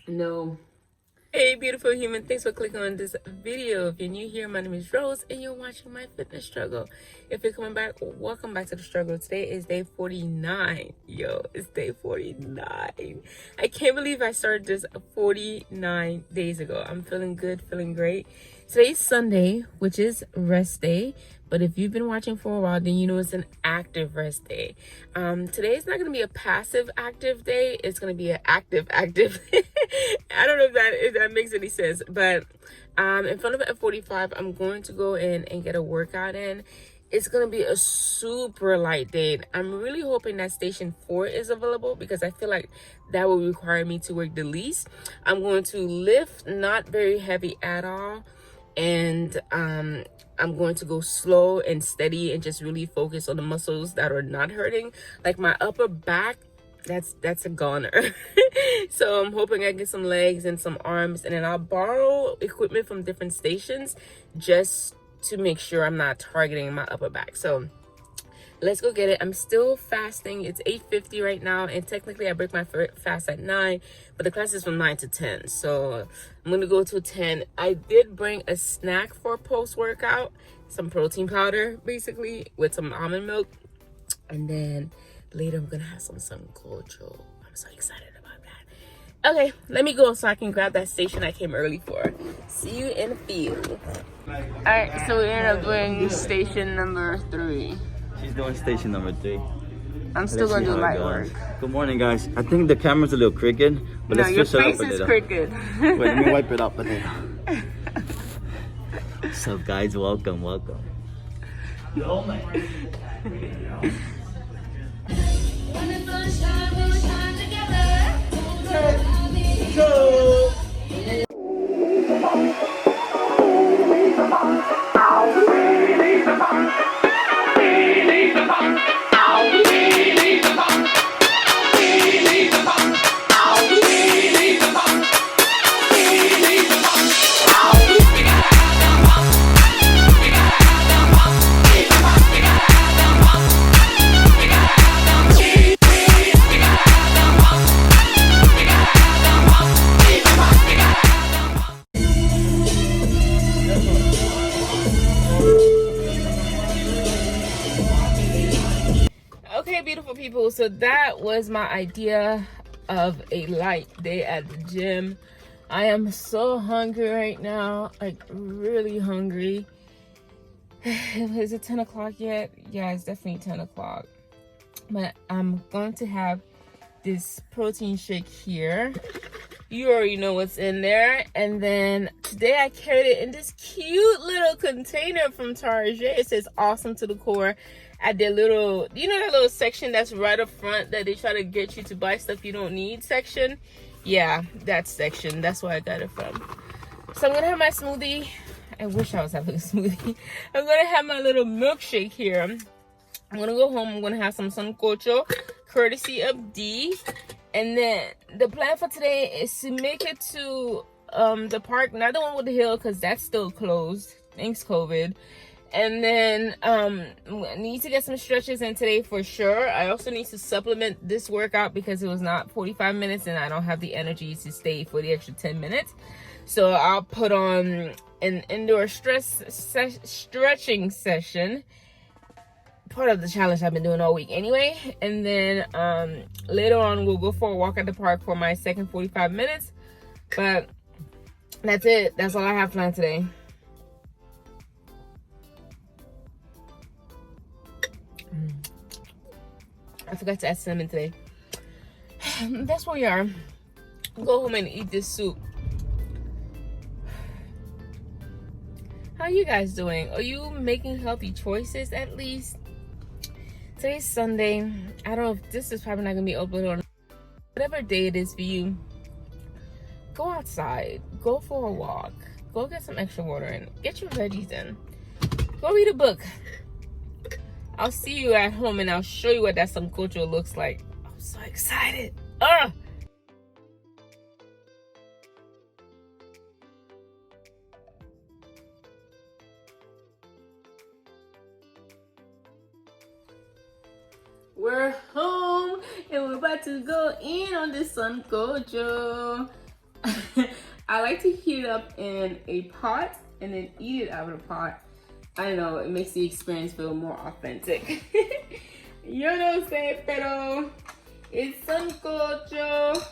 No. Hey beautiful human, thanks for clicking on this video. If you're new here, my name is Rose and you're watching my fitness struggle. If you're coming back, welcome back to the struggle. Today is day 49. Yo, it's day 49. I can't believe I started this 49 days ago. I'm feeling good, feeling great. Today's Sunday, which is rest day, but if you've been watching for a while, then you know it's an active rest day. Today is not going to be a passive active day. It's going to be an active. I don't know if that makes any sense, but in front of F45, I'm going to go in and get a workout in. It's going to be a super light day. I'm really hoping that station 4 is available because I feel like that will require me to work the least. I'm going to lift not very heavy at all. And I'm going to go slow and steady and just really focus on the muscles that are not hurting. Like my upper back, that's a goner. So I'm hoping I get some legs and some arms, and then I'll borrow equipment from different stations just to make sure I'm not targeting my upper back. So let's go get it. I'm still fasting. It's 8:50 right now, and technically I break my fast at 9, but the class is from 9 to 10. So I'm gonna go to 10. I did bring a snack for post-workout, some protein powder, basically, with some almond milk. And then later I'm gonna have some sancocho. I'm so excited about that. Okay, let me go so I can grab that station I came early for. See you in the field. All right, so we ended up doing station number 3. She's doing station number 3. I'm still gonna do light work. Good morning, guys. I think the camera's a little crooked, but No, let's your fish it up a face is little. crooked. Wait, let me wipe it up a little. What's up, guys? Welcome. Okay, beautiful people, so that was my idea of a light day at the gym. I am so hungry right now, like really hungry. Is it 10 o'clock yet? Yeah, it's definitely 10 o'clock. But I'm going to have this protein shake here. You already know what's in there. And then today I carried it in this cute little container from Target. It says awesome to the core. At their little, you know that little section that's right up front that they try to get you to buy stuff you don't need section? Yeah, that section. That's where I got it from. So I'm gonna have my smoothie. I wish I was having a smoothie. I'm gonna have my little milkshake here. I'm gonna go home. I'm gonna have some sancocho, courtesy of D. And then the plan for today is to make it to the park, not the one with the hill, because that's still closed. Thanks, COVID. And then I need to get some stretches in today for sure. I also need to supplement this workout because it was not 45 minutes and I don't have the energy to stay for the extra 10 minutes. So I'll put on an indoor stretching session, part of the challenge I've been doing all week anyway. And then later on we'll go for a walk at the park for my second 45 minutes. But that's it. That's all I have planned today. I forgot to add cinnamon today. That's where we are. Go home and eat this soup. How are you guys doing? Are you making healthy choices at least? Today's Sunday. I don't know if this is probably not going to be uploaded on whatever day it is for you. Go outside. Go for a walk. Go get some extra water in. Get your veggies in. Go read a book. I'll see you at home and I'll show you what that sancocho looks like. I'm so excited. We're home. And we're about to go in on this sancocho. I like to heat it up in a pot and then eat it out of the pot. I don't know, it makes the experience feel more authentic. Yo no sé, pero it's sancocho.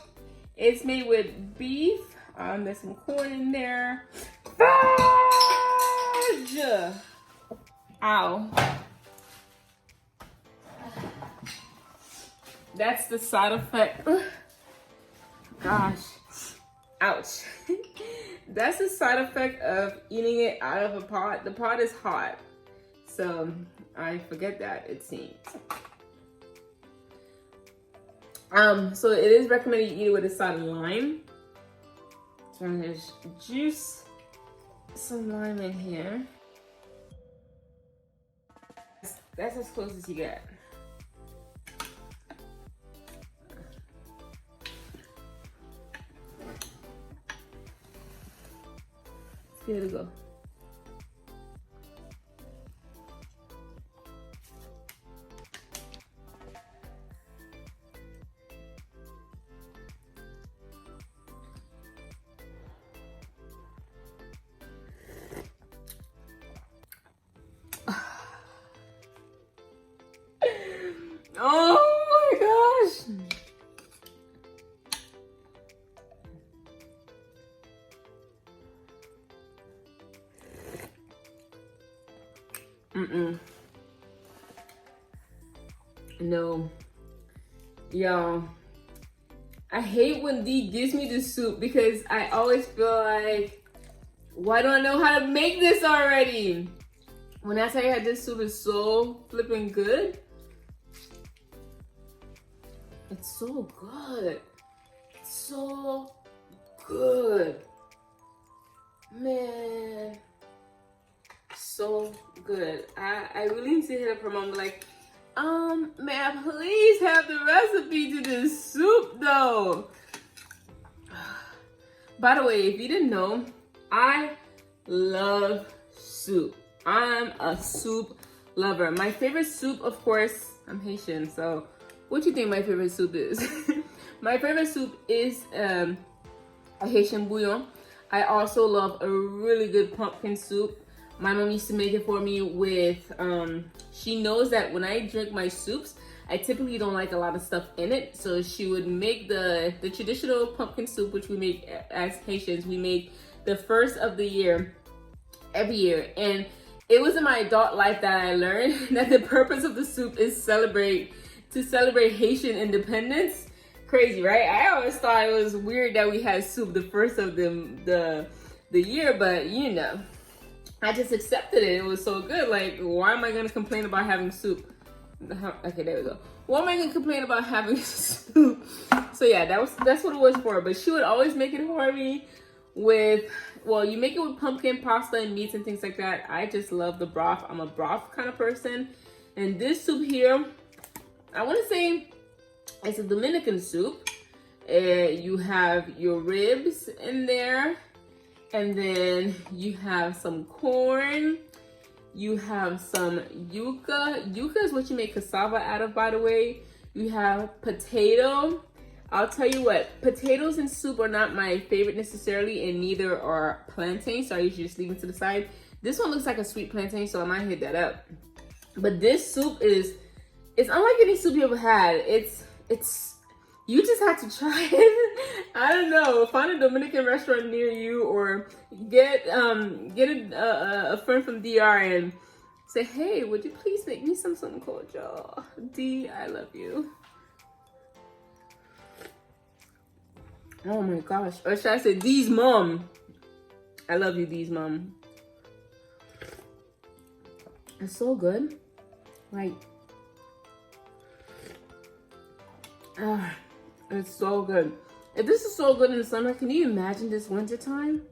It's made with beef. There's some corn in there. Fudge! Ow. That's the side effect. Gosh. Ouch. That's the side effect of eating it out of a pot. The pot is hot. So I forget that, it seems. So it is recommended you eat it with a side of lime. So I'm gonna just juice some lime in here. That's as close as you get. Let's give it a go. Oh my gosh. No. Y'all, I hate when Dee gives me the soup because I always feel like, why don't I know how to make this already? When I tell you this soup is so flipping good, it's so good. It's so good. Man. So good. I really need to hit up her mom like, may I please have the recipe to this soup though? By the way, if you didn't know, I love soup. I'm a soup lover. My favorite soup, of course, I'm Haitian, so what do you think my favorite soup is? My favorite soup is a Haitian bouillon. I also love a really good pumpkin soup. My mom used to make it for me with, she knows that when I drink my soups, I typically don't like a lot of stuff in it. So she would make the traditional pumpkin soup, which we make as Haitians. We make the first of the year, every year. And it was in my adult life that I learned that the purpose of the soup is to celebrate Haitian independence. Crazy, right? I always thought it was weird that we had soup the first of the year, but you know. I just accepted it. It was so good. Like, why am I gonna complain about having soup? Okay, there we go. Why am I gonna complain about having soup? So yeah, that's what it was for. But she would always make it for me with, well, you make it with pumpkin pasta and meats and things like that. I just love the broth. I'm a broth kind of person. And this soup here, I want to say it's a Dominican soup. You have your ribs in there. And then you have some corn, you have some yuca. Yuca is what you make cassava out of, by the way. You have potato. I'll tell you what, potatoes in soup are not my favorite necessarily, and neither are plantains, so I usually just leave them to the side. This one looks like a sweet plantain, so I might hit that up. But this soup it's unlike any soup you ever had. You just have to try it. I don't know. Find a Dominican restaurant near you, or get a friend from DR and say, hey, would you please make me some sancocho? D, I love you. Oh my gosh. Or should I say D's mom? I love you, D's mom. It's so good. Like, it's so good. If this is so good in the summer, can you imagine this winter time?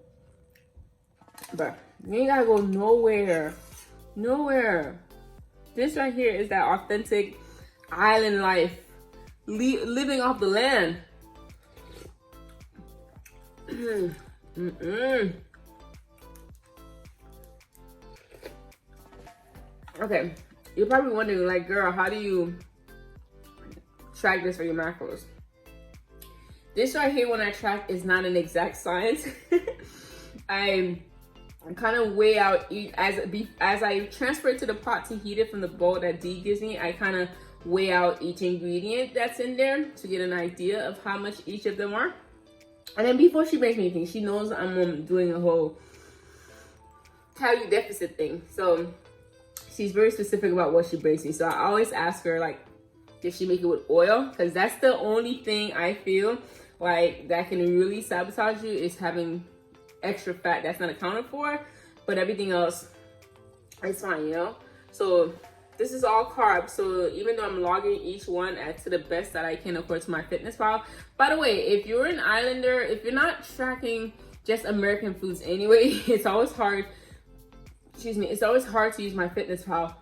Bruh, you ain't gotta go nowhere. Nowhere. This right here is that authentic island life. Living off the land. Okay, you're probably wondering, like, girl, how do you track this for your macros. This right here, when I track, is not an exact science. I kind of weigh out as I transfer it to the pot to heat it from the bowl that Dee gives me. I kind of weigh out each ingredient that's in there to get an idea of how much each of them are. And then before she brings me anything, she knows I'm doing a whole calorie deficit thing. So she's very specific about what she brings me. So I always ask her, like, did she make it with oil? Because that's the only thing I feel like that can really sabotage you, is having extra fat that's not accounted for. But everything else is fine, you know? So this is all carbs. So even though I'm logging each one to the best that I can according to my fitness pal. By the way, if you're an islander, if you're not tracking just American foods anyway, it's always hard. It's always hard to use my fitness pal.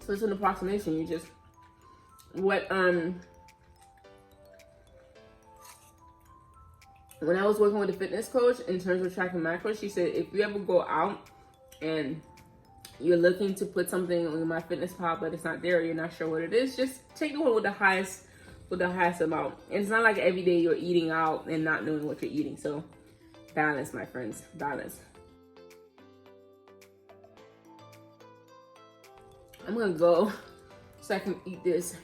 So it's an approximation. You just when I was working with a fitness coach in terms of tracking macros, she said if you ever go out and you're looking to put something on my fitness pal but it's not there, you're not sure what it is, just take the one with the highest amount. And it's not like every day you're eating out and not knowing what you're eating. So balance, my friends, balance. I'm gonna go so I can eat this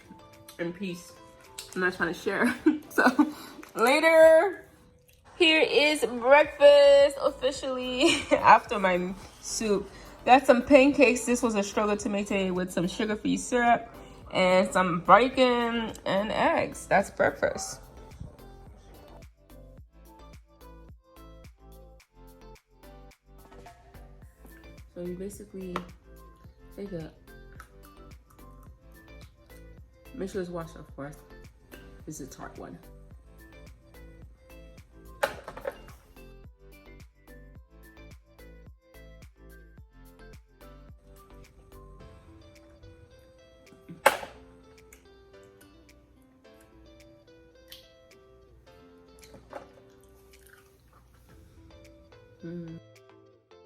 in peace. I'm not trying to share. So later. Here is breakfast officially after my soup. Got some pancakes. This was a struggle to make today with some sugar-free syrup and some bacon and eggs. That's breakfast. So you basically take it. Make sure it's washed, of course. This is a tart one.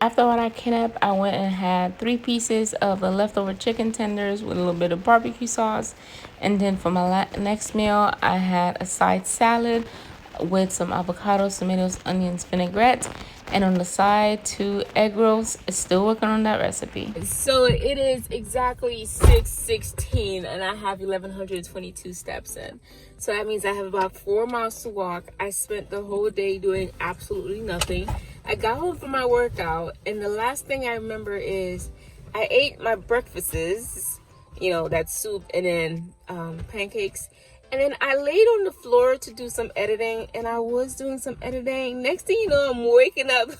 After what I cleaned up, I went and had 3 pieces of the leftover chicken tenders with a little bit of barbecue sauce. And then for my next meal, I had a side salad with some avocados, tomatoes, onions, vinaigrette. And on the side, 2 egg rolls. Still working on that recipe. So it is exactly 6:16 and I have 1,122 steps in. So that means I have about 4 miles to walk. I spent the whole day doing absolutely nothing. I got home from my workout, and the last thing I remember is I ate my breakfasts, you know, that soup and then pancakes. And then I laid on the floor to do some editing, and I was doing some editing. Next thing you know, I'm waking up.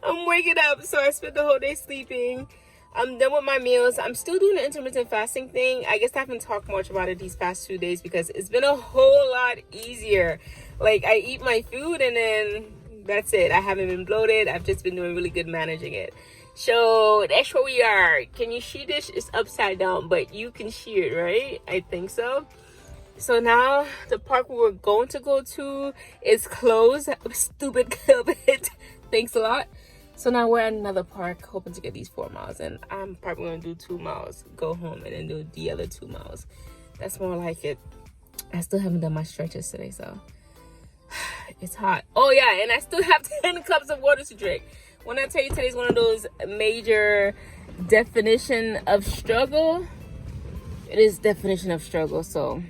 I'm waking up. So I spent the whole day sleeping. I'm done with my meals. I'm still doing the intermittent fasting thing. I guess I haven't talked much about it these past 2 days because it's been a whole lot easier. Like, I eat my food and then that's it. I haven't been bloated. I've just been doing really good managing it. So that's where we are. Can you see this? It's upside down, but you can see it, right? I think so. So now the park we were going to go to is closed. Stupid COVID. Thanks a lot. So now we're at another park, hoping to get these 4 miles. And I'm probably going to do 2 miles, go home, and then do the other 2 miles. That's more like it. I still haven't done my stretches today, so it's hot. Oh, yeah, and I still have 10 cups of water to drink. When I tell you today's one of those major definition of struggle, it is definition of struggle. So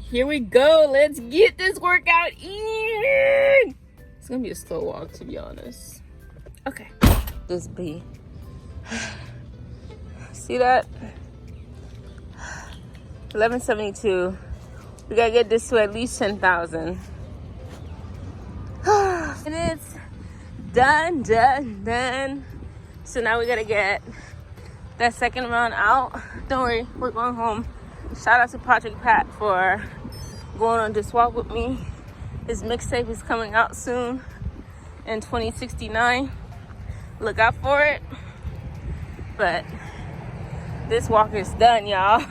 here we go. Let's get this workout in. It's going to be a slow walk, to be honest. Okay, this B. See that? 1172. We gotta get this to at least 10,000. And it's done. So now we gotta get that second round out. Don't worry, we're going home. Shout out to Project Pat for going on this walk with me. His mixtape is coming out soon in 2069. Look out for it. But this walk is done, y'all.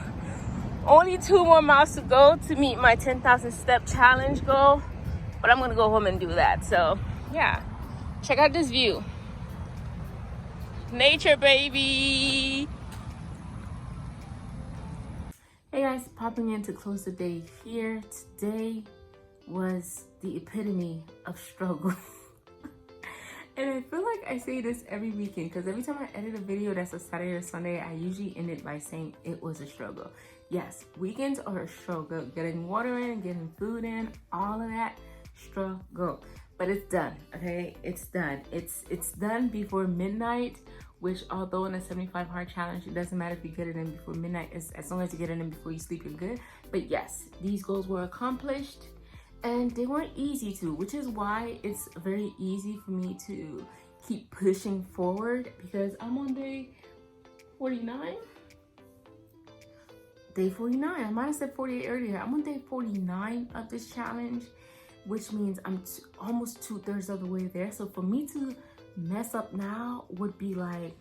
Only 2 more miles to go to meet my 10,000 step challenge goal. But I'm gonna go home and do that. So yeah, check out this view. Nature, baby. popping in to close the day here. Today was the epitome of struggle. And I feel like I say this every weekend because every time I edit a video that's a Saturday or Sunday, I usually end it by saying it was a struggle. Yes, weekends are a struggle. Getting water in, getting food in, all of that, struggle. But it's done, okay? It's done. It's done before midnight, which although in a 75 hard challenge, it doesn't matter if you get it in before midnight, as long as you get it in before you sleep, you're good. But yes, these goals were accomplished. And they weren't easy to, which is why it's very easy for me to keep pushing forward because I'm on day 49. Day 49. I might have said 48 earlier. I'm on day 49 of this challenge, which means I'm almost 2/3 of the way there. So for me to mess up now would be like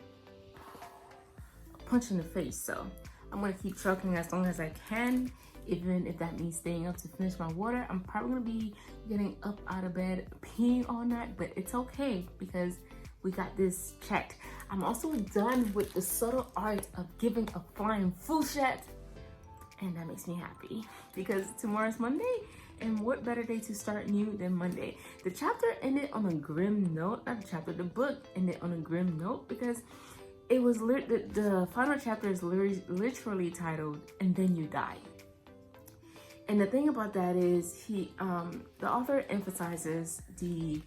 a punch in the face. So I'm going to keep trucking as long as I can. Even if that means staying up to finish my water, I'm probably gonna be getting up out of bed, peeing all night, but it's okay because we got this checked. I'm also done with the subtle art of giving a flying full shot, and that makes me happy because tomorrow's Monday, and what better day to start new than Monday? The chapter ended on a grim note, not the chapter, the book ended on a grim note because it was the final chapter is literally titled, "And Then You Die." And the thing about that is the author emphasizes the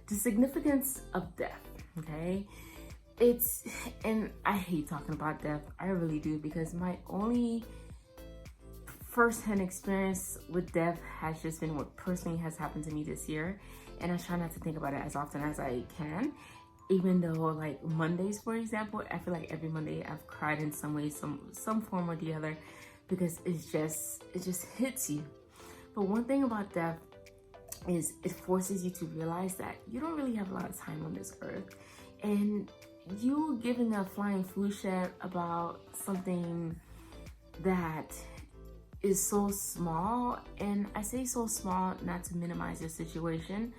significance of death, okay? And I hate talking about death, I really do, because my only first-hand experience with death has just been what personally has happened to me this year. And I try not to think about it as often as I can. Even though like Mondays, for example, I feel like every Monday I've cried in some way, some form or the other, because it just hits you. But one thing about death is it forces you to realize that you don't really have a lot of time on this earth, and you giving a flying flu shot about something that is so small, and I say so small not to minimize your situation,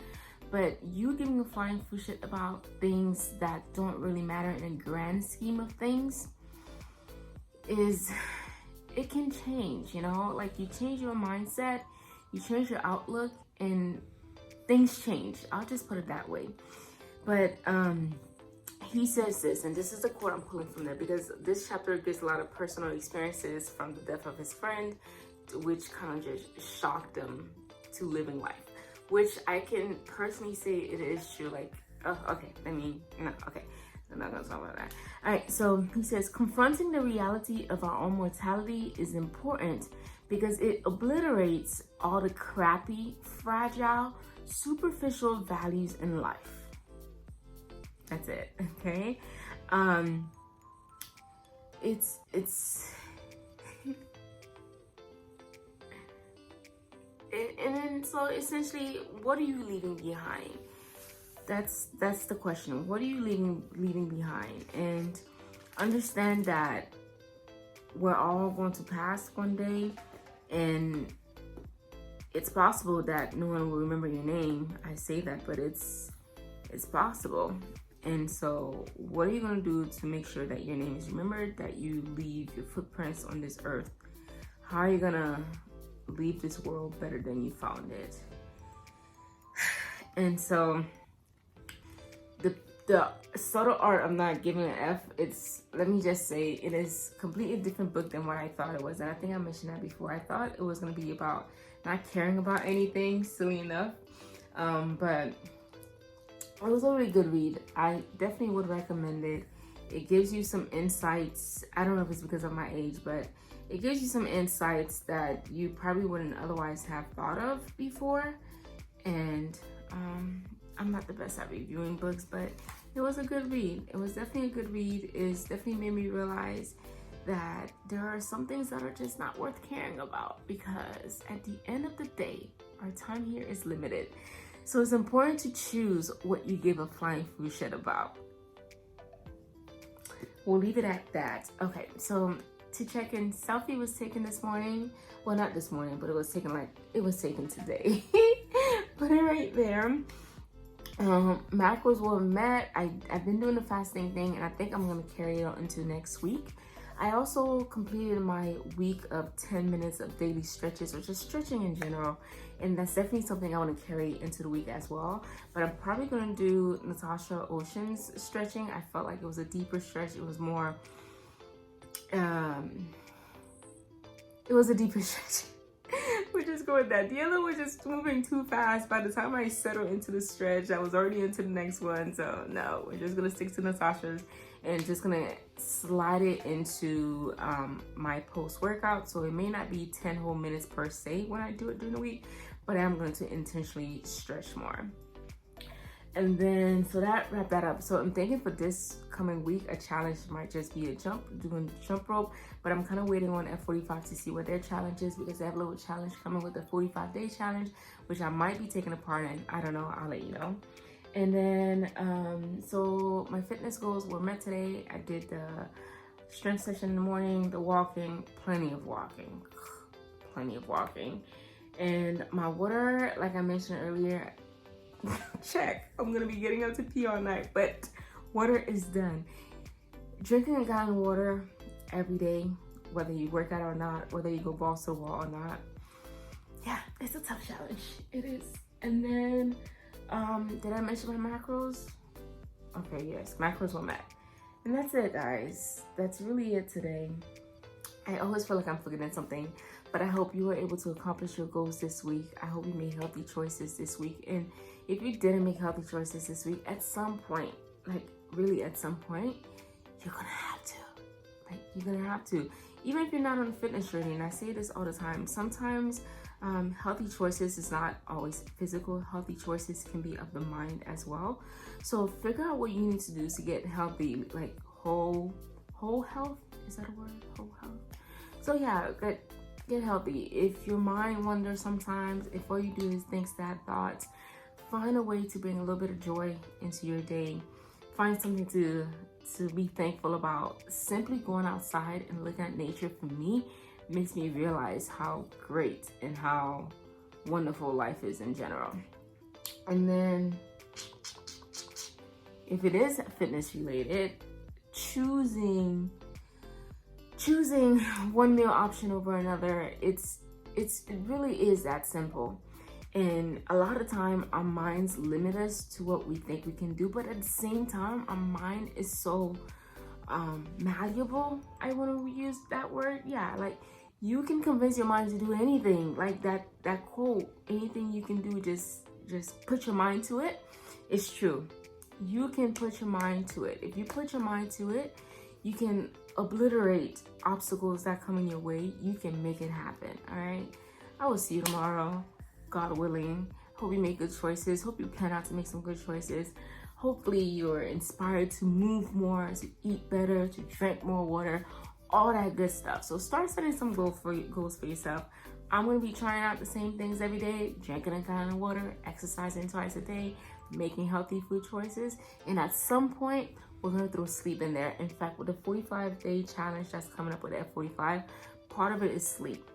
but you giving a flying flu shit about things that don't really matter in a grand scheme of things it can change, you know? Like, you change your mindset, you change your outlook, and things change. I'll just put it that way. But he says this, and this is a quote I'm pulling from there because this chapter gives a lot of personal experiences from the death of his friend, which kind of just shocked him to living life, which I can personally say it is true. Like, oh, okay, okay. I'm not gonna talk about that. All right, so he says, confronting the reality of our own mortality is important because it obliterates all the crappy, fragile, superficial values in life. That's it, okay? It's and then so essentially, what are you leaving behind? That's the question. What are you leaving behind? And understand that we're all going to pass one day, and it's possible that no one will remember your name. I say that, but it's possible. And so what are you going to do to make sure that your name is remembered, that you leave your footprints on this earth? How are you going to leave this world better than you found it? And so the subtle art of not giving an F, let me just say, it is a completely different book than what I thought it was. And I think I mentioned that before. I thought it was going to be about not caring about anything, silly enough. But it was a really good read. I definitely would recommend it. It gives you some insights. I don't know if it's because of my age, but it gives you some insights that you probably wouldn't otherwise have thought of before. And I'm not the best at reviewing books, but it was a good read. It was definitely a good read. It's definitely made me realize that there are some things that are just not worth caring about, because at the end of the day, our time here is limited. So it's important to choose what you give a flying flu shit about. We'll leave it at that. Okay, so to check in, selfie was taken this morning. Well, not this morning, but it was taken today. Put it right there. Macros were met. I've been doing the fasting thing, and I think I'm gonna carry it on into next week. I also completed my week of 10 minutes of daily stretches, or just stretching in general. And that's definitely something I want to carry into the week as well. But I'm probably going to do Natasha Ocean's stretching. I felt like it was a deeper stretch. It was more, it was a deeper stretch. We're just going with that. The other was just moving too fast. By the time I settled into the stretch, I was already into the next one. So no, we're just gonna stick to Natasha's and just gonna slide it into my post-workout. So it may not be 10 whole minutes per se when I do it during the week, but I'm going to intentionally stretch more. And then, so that wrapped that up. So I'm thinking for this coming week, a challenge might just be doing jump rope, but I'm kind of waiting on F45 to see what their challenge is, because they have a little challenge coming with the 45-day challenge, which I might be taking a part in. I don't know, I'll let you know. And then, so my fitness goals were met today. I did the strength session in the morning, the walking, plenty of walking. And my water, like I mentioned earlier, check. I'm gonna be getting up to pee all night, but water is done. Drinking a gallon of water every day, whether you work out or not, whether you go balls to the wall or not. Yeah, it's a tough challenge. It is. And then, did I mention my macros? Okay, yes, macros were met. And that's it, guys. That's really it today. I always feel like I'm forgetting something, but I hope you were able to accomplish your goals this week. I hope you made healthy choices this week. And if you didn't make healthy choices this week, at some point, like really at some point, you're gonna have to. Like, you're gonna have to. Even if you're not on a fitness journey, and I say this all the time, sometimes healthy choices is not always physical. Healthy choices can be of the mind as well. So figure out what you need to do to get healthy, like whole health. Is that a word? Whole health. So yeah, get healthy. If your mind wanders sometimes, if all you do is think sad thoughts, find a way to bring a little bit of joy into your day. Find something to be thankful about. Simply going outside and looking at nature, for me, makes me realize how great and how wonderful life is in general. And then, if it is fitness related, choosing one meal option over another, it really is that simple. And a lot of time our minds limit us to what we think we can do, but at the same time our mind is so malleable. I want to use that word. Yeah, like you can convince your mind to do anything. Like that quote, anything you can do, just put your mind to it. It's true. You can put your mind to it. If you put your mind to it, you can obliterate obstacles that come in your way. You can make it happen. All right, I will see you tomorrow, God willing. Hope you make good choices. Hope you plan out to make some good choices. Hopefully you're inspired to move more, to eat better, to drink more water, all that good stuff. So start setting some goals for yourself. I'm going to be trying out the same things every day, drinking a gallon of water, exercising twice a day, making healthy food choices. And at some point, we're going to throw sleep in there. In fact, with the 45-day challenge that's coming up with F45, part of it is sleep.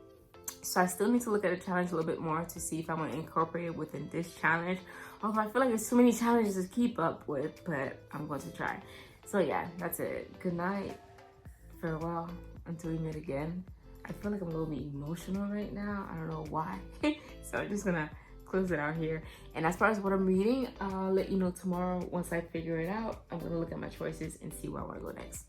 So I still need to look at the challenge a little bit more to see if I want to incorporate it within this challenge. Although I feel like there's too many challenges to keep up with, but I'm going to try. So yeah, that's it. Good night. Farewell until we meet again. I feel like I'm a little bit emotional right now. I don't know why. So I'm just gonna close it out here. And as far as what I'm reading, I'll let you know tomorrow once I figure it out. I'm gonna look at my choices and see where I want to go next.